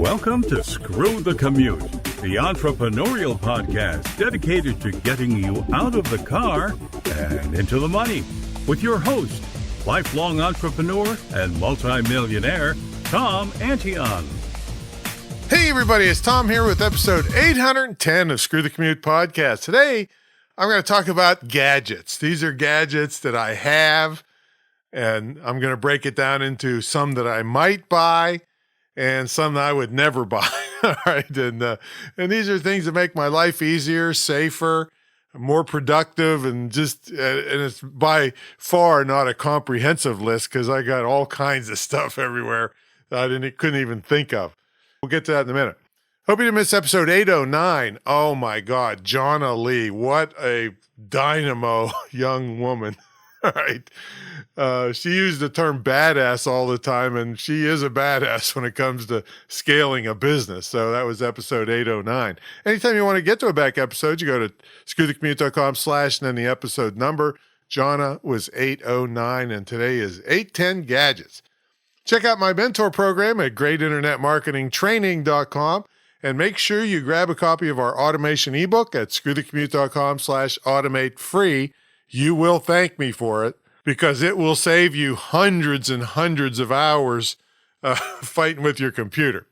Welcome to Screw the Commute, the entrepreneurial podcast dedicated to getting you out of the car and into the money, with your host, lifelong entrepreneur and multimillionaire, Tom Antion. Hey everybody, it's Tom here with episode 810 of Screw the Commute podcast. Today, I'm going to talk about gadgets. These are gadgets that I have, and I'm going to break it down into some that I might buy and some that I would never buy. All right. And these are things that make my life easier, safer, more productive, and it's by far not a comprehensive list because I got all kinds of stuff everywhere that I couldn't even think of. We'll get to that in a minute. Hope you didn't miss episode 809. Oh my God, Jonna Lee, what a dynamo young woman. All right. She used the term badass all the time, and she is a badass when it comes to scaling a business. So that was episode 809. Anytime you want to get to a back episode, you go to screwthecommute.com/ and then the episode number. Jonna was 809, and today is 810 gadgets. Check out my mentor program at greatinternetmarketingtraining.com, and make sure you grab a copy of our automation ebook at screwthecommute.com/automate free. You will thank me for it, because it will save you hundreds and hundreds of hours fighting with your computer.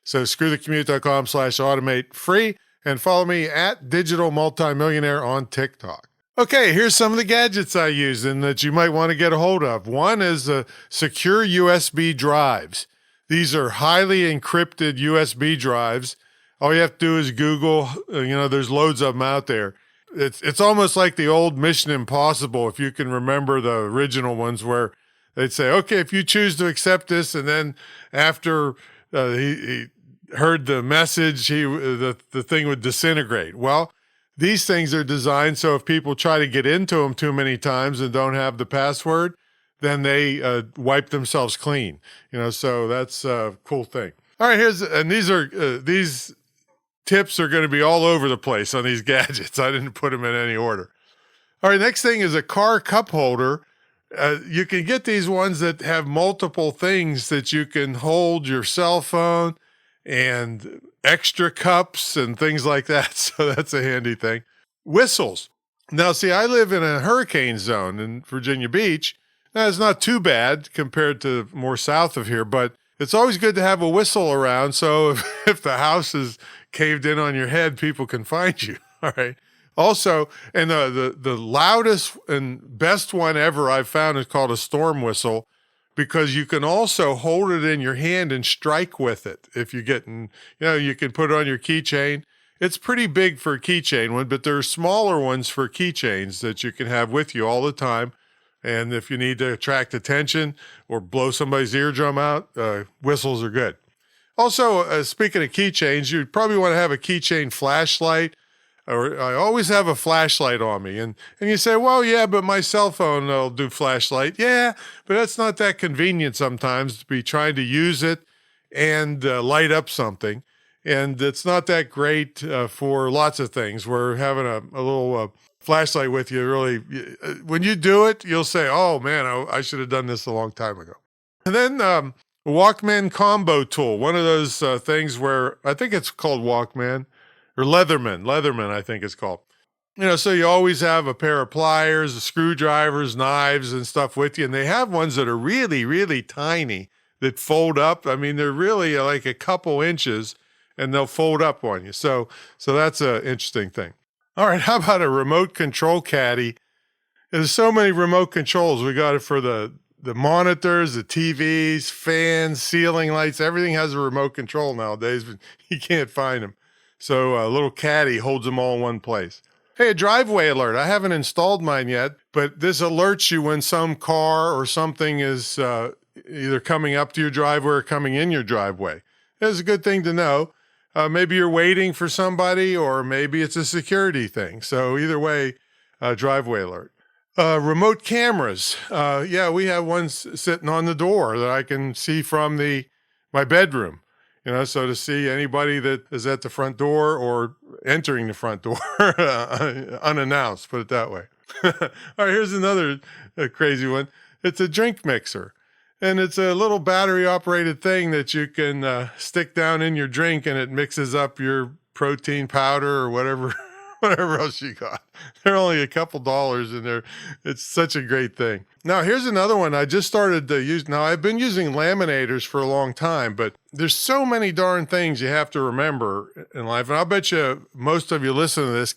So screwthecommute.com/automate free, and follow me at Digital Multimillionaire on TikTok. Okay, here's some of the gadgets I use and that you might want to get a hold of. One is secure USB drives. These are highly encrypted USB drives. All you have to do is Google, there's loads of them out there. It's almost like the old Mission Impossible, if you can remember the original ones, where they'd say, okay, if you choose to accept this, and then after he heard the message, the thing would disintegrate. Well, these things are designed so if people try to get into them too many times and don't have the password, then they wipe themselves clean. So that's a cool thing. All right, these tips are going to be all over the place on these gadgets. I didn't put them in any order. All right, next thing is a car cup holder. You can get these ones that have multiple things that you can hold your cell phone and extra cups and things like that. So that's a handy thing. Whistles. Now, see, I live in a hurricane zone in Virginia Beach. Now, it's not too bad compared to more south of here, but it's always good to have a whistle around. So if the house is caved in on your head, people can find you. All right. Also, and the loudest and best one ever I've found is called a storm whistle, because you can also hold it in your hand and strike with it. If you you can put it on your keychain. It's pretty big for a keychain one, but there are smaller ones for keychains that you can have with you all the time. And if you need to attract attention or blow somebody's eardrum out, whistles are good. Also, speaking of keychains, you probably want to have a keychain flashlight. Or I always have a flashlight on me. And you say, well, yeah, but my cell phone will do flashlight. Yeah, but that's not that convenient sometimes to be trying to use it and light up something. And it's not that great for lots of things. We're having a little flashlight with you. Really, when you do it, you'll say, oh, man, I should have done this a long time ago. And then Walkman combo tool, one of those things where I think it's called Walkman or Leatherman, I think it's called. So you always have a pair of pliers, screwdrivers, knives and stuff with you. And they have ones that are really, really tiny that fold up. I mean, they're really like a couple inches and they'll fold up on you. So that's an interesting thing. All right, how about a remote control caddie? There's so many remote controls. We got it for the monitors, the TVs, fans, ceiling lights. Everything has a remote control nowadays, but you can't find them. So a little caddie holds them all in one place. Hey, a driveway alert. I haven't installed mine yet, but this alerts you when some car or something is either coming up to your driveway or coming in your driveway. It's a good thing to know. Maybe you're waiting for somebody, or maybe it's a security thing. So either way, driveway alert. Remote cameras. We have ones sitting on the door that I can see from my bedroom. So to see anybody that is at the front door or entering the front door unannounced, put it that way. All right, here's another crazy one. It's a drink mixer. And it's a little battery operated thing that you can stick down in your drink, and it mixes up your protein powder or whatever, whatever else you got. They're only a couple dollars and it's such a great thing. Now, here's another one I just started to use. Now, I've been using laminators for a long time, but there's so many darn things you have to remember in life. And I'll bet you most of you listening to this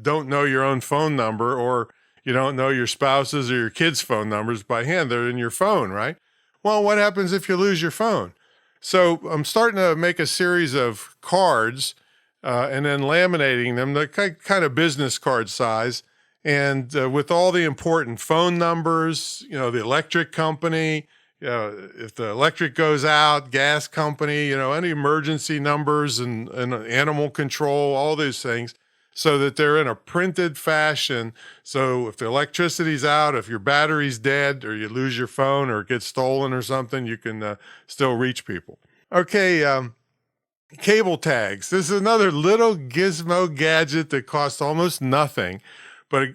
don't know your own phone number, or you don't know your spouse's or your kids' phone numbers by hand. They're in your phone, right? Well, what happens if you lose your phone? So I'm starting to make a series of cards and then laminating them, the kind of business card size, and with all the important phone numbers, the electric company, if the electric goes out, gas company, any emergency numbers and animal control, all these things, so that they're in a printed fashion. So if the electricity's out, if your battery's dead, or you lose your phone or it gets stolen or something, you can still reach people. Okay, cable tags. This is another little gizmo gadget that costs almost nothing. But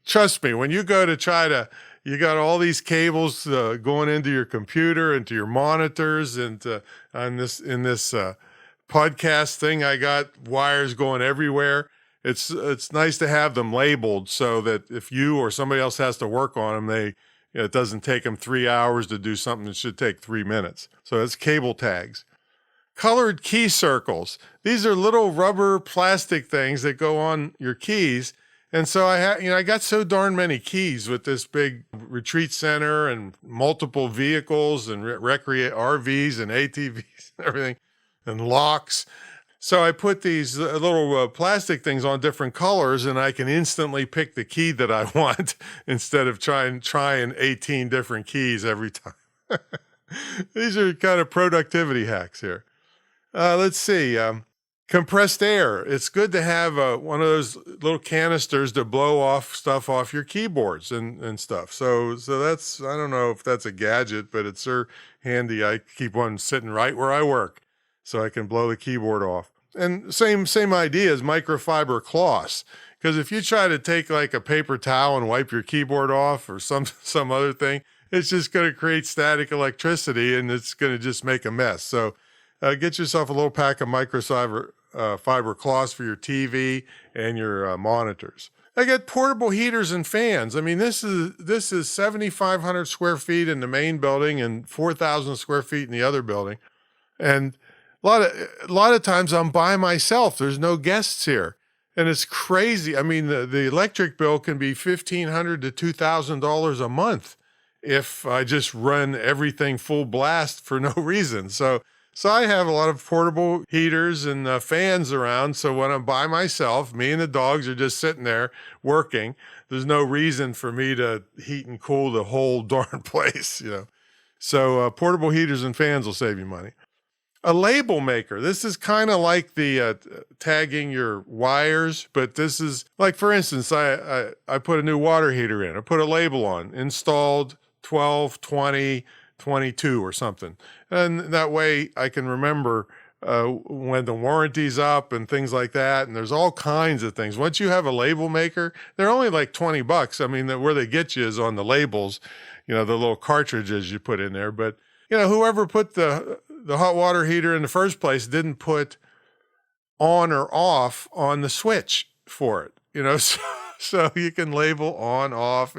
trust me, when you go to you got all these cables going into your computer, into your monitors, and in this podcast thing, I got wires going everywhere. It's nice to have them labeled so that if you or somebody else has to work on them, it doesn't take them 3 hours to do something that should take 3 minutes. So that's cable tags. Colored key circles. These are little rubber plastic things that go on your keys. And so I got so darn many keys with this big retreat center and multiple vehicles and RVs and ATVs and everything, and locks. So I put these little plastic things on different colors, and I can instantly pick the key that I want instead of trying 18 different keys every time. These are kind of productivity hacks here. Let's see. Compressed air. It's good to have one of those little canisters to blow off stuff off your keyboards and stuff. So that's, I don't know if that's a gadget, but it's so handy. I keep one sitting right where I work so I can blow the keyboard off. And same idea as microfiber cloths. Because if you try to take like a paper towel and wipe your keyboard off or some other thing, it's just going to create static electricity and it's going to just make a mess. So get yourself a little pack of microfiber fiber cloths for your TV and your monitors. I got portable heaters and fans. I mean, this is 7,500 square feet in the main building and 4,000 square feet in the other building. And a lot of times I'm by myself. There's no guests here. And it's crazy. I mean, the electric bill can be $1,500 to $2,000 a month if I just run everything full blast for no reason. So I have a lot of portable heaters and fans around. So when I'm by myself, me and the dogs are just sitting there working. There's no reason for me to heat and cool the whole darn place, So portable heaters and fans will save you money. A label maker. This is kind of like the tagging your wires, but this is like, for instance, I put a new water heater in. I put a label on, installed 12, 20, 22 or something. And that way I can remember when the warranty's up and things like that. And there's all kinds of things. Once you have a label maker, they're only like $20. I mean, where they get you is on the labels, the little cartridges you put in there. But, whoever put the hot water heater in the first place didn't put on or off on the switch for it, so you can label on, off.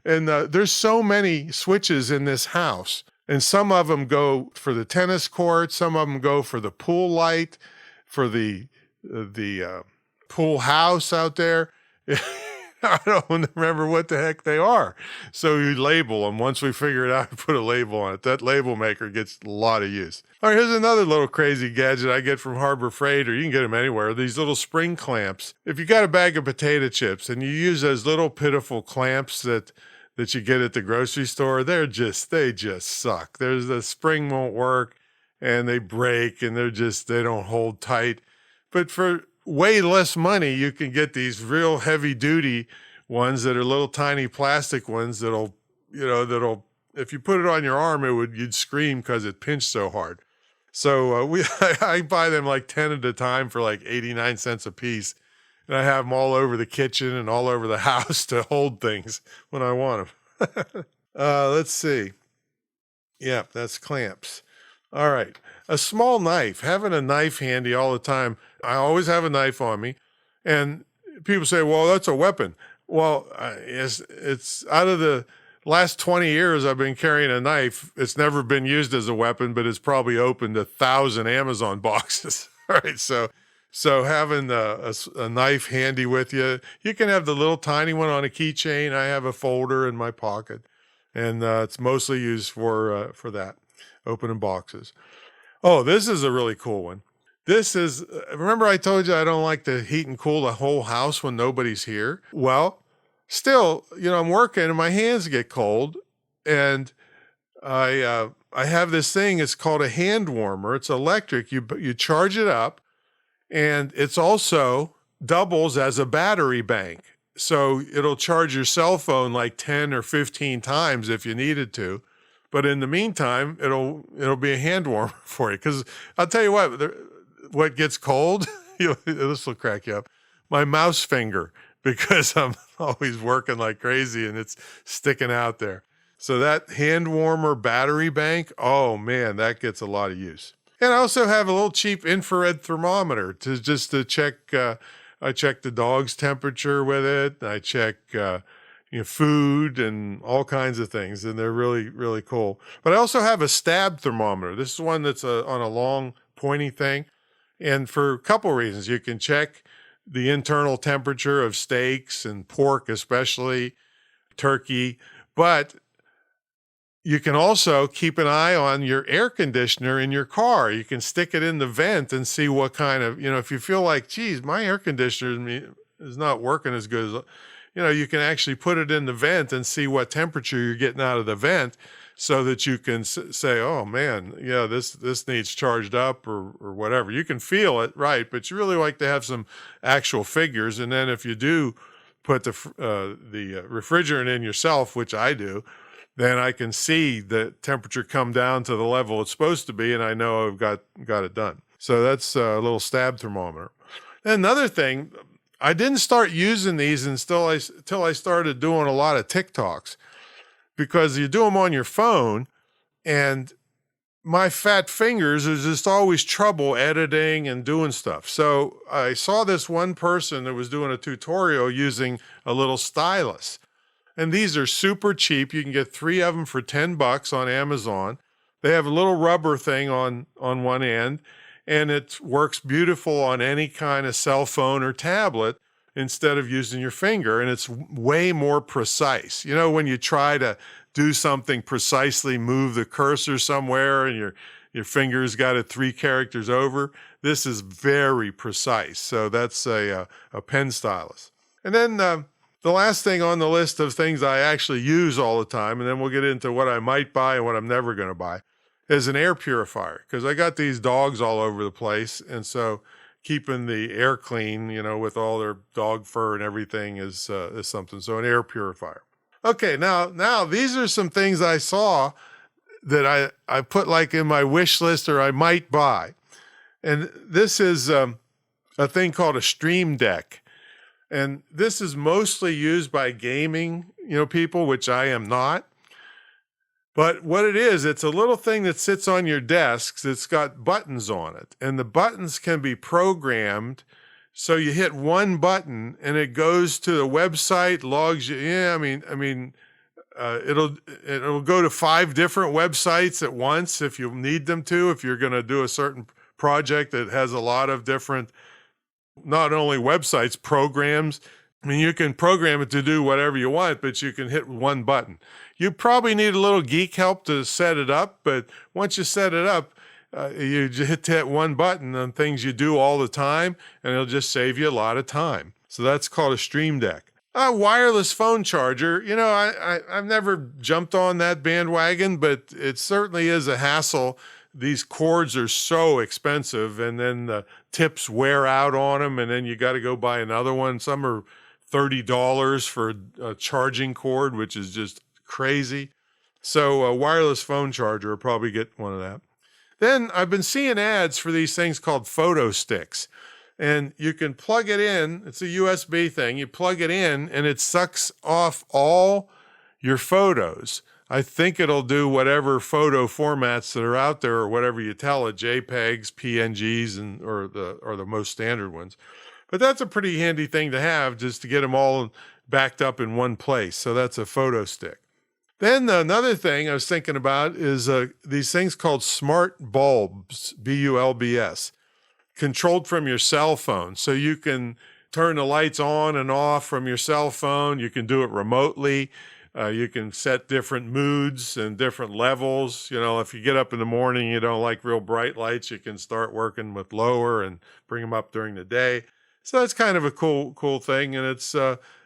There's so many switches in this house, and some of them go for the tennis court, some of them go for the pool light, for the pool house out there. I don't remember what the heck they are. So you label them. Once we figure it out, put a label on it. That label maker gets a lot of use. All right, here's another little crazy gadget I get from Harbor Freight, or you can get them anywhere. These little spring clamps. If you got a bag of potato chips and you use those little pitiful clamps that you get at the grocery store, they just suck. The spring won't work and they break and they don't hold tight. But for way less money, you can get these real heavy duty ones that are little tiny plastic ones that'll, if you put it on your arm, you'd scream because it pinched so hard. So I buy them like 10 at a time for like 89 cents a piece. And I have them all over the kitchen and all over the house to hold things when I want them. Let's see. Yeah, that's clamps. All right. A small knife, having a knife handy all the time. I always have a knife on me. And people say, well, that's a weapon. Well, it's out of the last 20 years I've been carrying a knife. It's never been used as a weapon, but it's probably opened 1,000 Amazon boxes. All right. So having a knife handy with you, you can have the little tiny one on a keychain. I have a folder in my pocket, and it's mostly used for that, opening boxes. Oh, this is a really cool one. This is, remember I told you I don't like to heat and cool the whole house when nobody's here? Well, still, I'm working and my hands get cold, and I have this thing. It's called a hand warmer. It's electric. You charge it up, and it's also doubles as a battery bank. So it'll charge your cell phone like 10 or 15 times if you needed to. But in the meantime, it'll be a hand warmer for you. Because I'll tell you what gets cold, this will crack you up, my mouse finger, because I'm always working like crazy and it's sticking out there. So that hand warmer battery bank, oh man, that gets a lot of use. And I also have a little cheap infrared thermometer to check. I check the dog's temperature with it. I check food and all kinds of things, and they're really, really cool. But I also have a stab thermometer. This is one that's on a long pointy thing. And for a couple reasons, you can check the internal temperature of steaks and pork, especially turkey, but you can also keep an eye on your air conditioner in your car. You can stick it in the vent and see what kind of, if you feel like, geez, my air conditioner is not working as good as, you can actually put it in the vent and see what temperature you're getting out of the vent, so that you can say, oh man, yeah, this needs charged up or whatever. You can feel it, right? But you really like to have some actual figures. And then if you do put the refrigerant in yourself, which I do, then I can see the temperature come down to the level it's supposed to be, and I know I've got it done. So that's a little stab thermometer. And another thing, I didn't start using these until I started doing a lot of TikToks, because you do them on your phone, and my fat fingers, there's just always trouble editing and doing stuff. So I saw this one person that was doing a tutorial using a little stylus. And these are super cheap. You can get 3 of them for $10 on Amazon. They have a little rubber thing on one end, and it works beautiful on any kind of cell phone or tablet instead of using your finger. And it's way more precise. When you try to do something precisely, move the cursor somewhere and your finger's got it 3 characters over, this is very precise. So that's a pen stylus. And then the last thing on the list of things I actually use all the time, and then we'll get into what I might buy and what I'm never going to buy, is an air purifier. Because I got these dogs all over the place, and so keeping the air clean, with all their dog fur and everything is something. So an air purifier. Okay, now these are some things I saw that I put like in my wish list or I might buy. And this is a thing called a Stream Deck. And this is mostly used by gaming, people, which I am not. But what it is, it's a little thing that sits on your desks. It's got buttons on it, and the buttons can be programmed. So you hit one button and it goes to the website, logs you. Yeah, it'll go to 5 different websites at once if you need them to. If you're going to do a certain project that has a lot of different, not only websites, programs. You can program it to do whatever you want, but you can hit one button. You probably need a little geek help to set it up, but once you set it up, you just hit one button on things you do all the time, and it'll just save you a lot of time. So that's called a Stream Deck. A wireless phone charger, I've never jumped on that bandwagon, but it certainly is a hassle. These cords are so expensive, and then the tips wear out on them, and then you got to go buy another one. Some are $30 for a charging cord, which is just crazy. So a wireless phone charger, I'll probably get one of that. Then I've been seeing ads for these things called photo sticks, and you can plug it in. It's a USB thing. You plug it in, and it sucks off all your photos. I think it'll do whatever photo formats that are out there or whatever you tell it, JPEGs, PNGs, and or the most standard ones. But that's a pretty handy thing to have, just to get them all backed up in one place. So that's a photo stick. Then another thing I was thinking about is these things called smart bulbs, bulbs, controlled from your cell phone. So you can turn the lights on and off from your cell phone. You can do it remotely. You can set different moods and different levels. You know, if you get up in the morning, you don't like real bright lights, you can start working with lower and bring them up during the day. So that's kind of a cool thing. And it's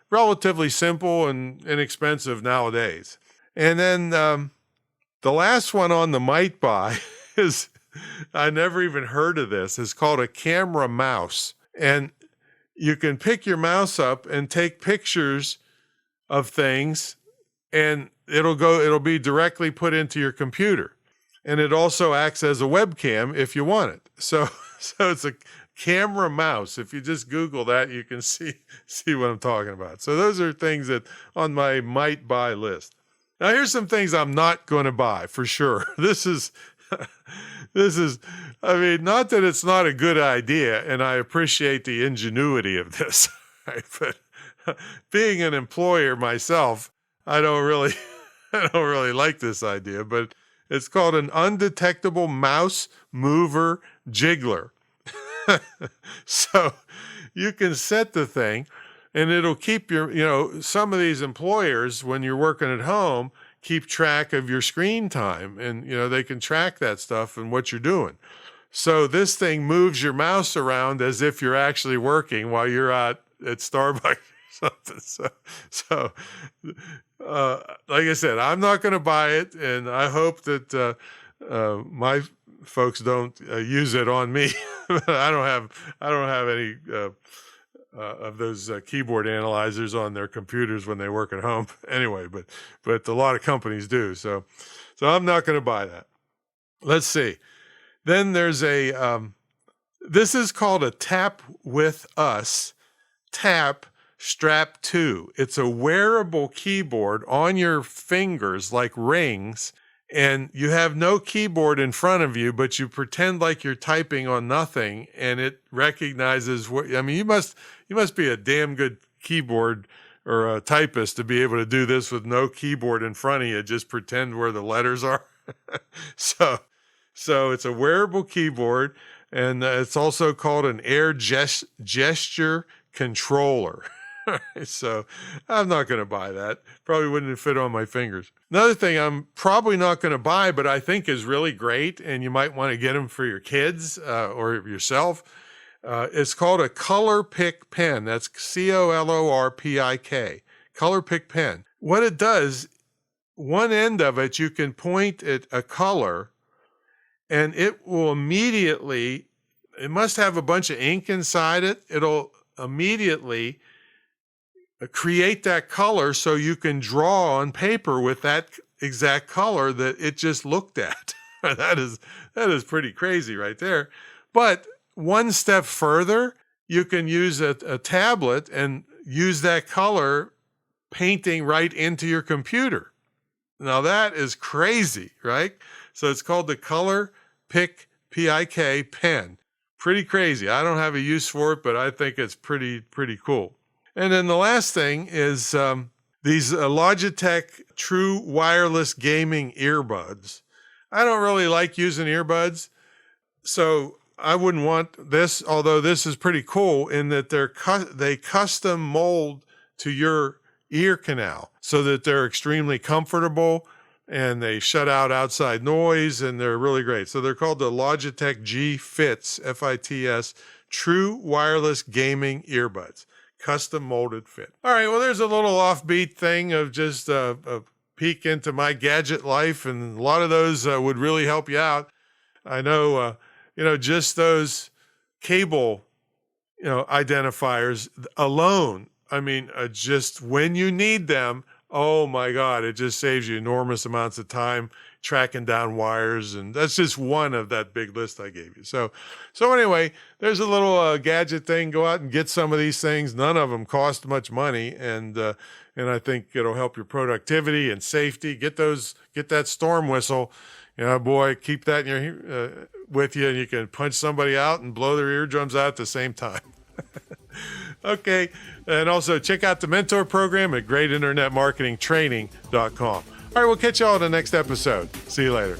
relatively simple and inexpensive nowadays. And then the last one on the might buy is, I never even heard of this. It's called a camera mouse. And you can pick your mouse up and take pictures of things, and it'll be directly put into your computer. And it also acts as a webcam if you want it. So it's a camera mouse. If you just Google that, you can see what I'm talking about. So those are things that on my might buy list. Now here's some things I'm not going to buy for sure. This is, I mean, not that it's not a good idea, and I appreciate the ingenuity of this, right? But being an employer myself, I don't really like this idea, but it's called an undetectable mouse mover jiggler. So you can set the thing, and it'll keep some of these employers, when you're working at home, keep track of your screen time, and, they can track that stuff and what you're doing. So this thing moves your mouse around as if you're actually working while you're out at Starbucks or something. So like I said, I'm not going to buy it, and I hope that my folks don't use it on me. I don't have any of those keyboard analyzers on their computers when they work at home anyway, but a lot of companies do. So I'm not going to buy that. Let's see. Then there's this is called a Tap with Us Tap Strap 2. It's a wearable keyboard on your fingers like rings, and you have no keyboard in front of you, but you pretend like you're typing on nothing, and it recognizes you must be a damn good keyboard or a typist to be able to do this with no keyboard in front of you. Just pretend where the letters are. So it's a wearable keyboard, and it's also called an air gesture controller. So I'm not going to buy that. Probably wouldn't fit on my fingers. Another thing I'm probably not going to buy, but I think is really great, and you might want to get them for your kids or yourself. It's called a colorpik pen. That's COLORPIK. Colorpik pen. What it does, one end of it, you can point at a color, and it will immediately, it must have a bunch of ink inside it. It'll immediately create that color so you can draw on paper with that exact color that it just looked at. That is pretty crazy right there. But one step further, you can use a tablet and use that color painting right into your computer. Now that is crazy, right? So it's called the colorpik PIK pen. Pretty crazy. I don't have a use for it, but I think it's pretty cool. And then the last thing is these Logitech True Wireless Gaming Earbuds. I don't really like using earbuds, so I wouldn't want this, although this is pretty cool in that they custom mold to your ear canal so that they're extremely comfortable and they shut out outside noise, and they're really great. So they're called the Logitech G Fits, Fits, True Wireless Gaming Earbuds. Custom molded fit. All right, well, there's a little offbeat thing of just a peek into my gadget life, and a lot of those would really help you out. I know, just those cable, identifiers alone. I mean, just when you need them, oh my God, it just saves you enormous amounts of time tracking down wires, and that's just one of that big list I gave you. So anyway, there's a little gadget thing. Go out and get some of these things. None of them cost much money, and and I think it'll help your productivity and safety. Get that storm whistle. Boy, keep that in your with you, and you can punch somebody out and blow their eardrums out at the same time. Okay, and also check out the mentor program at greatinternetmarketingtraining.com. All right, we'll catch y'all in the next episode. See you later.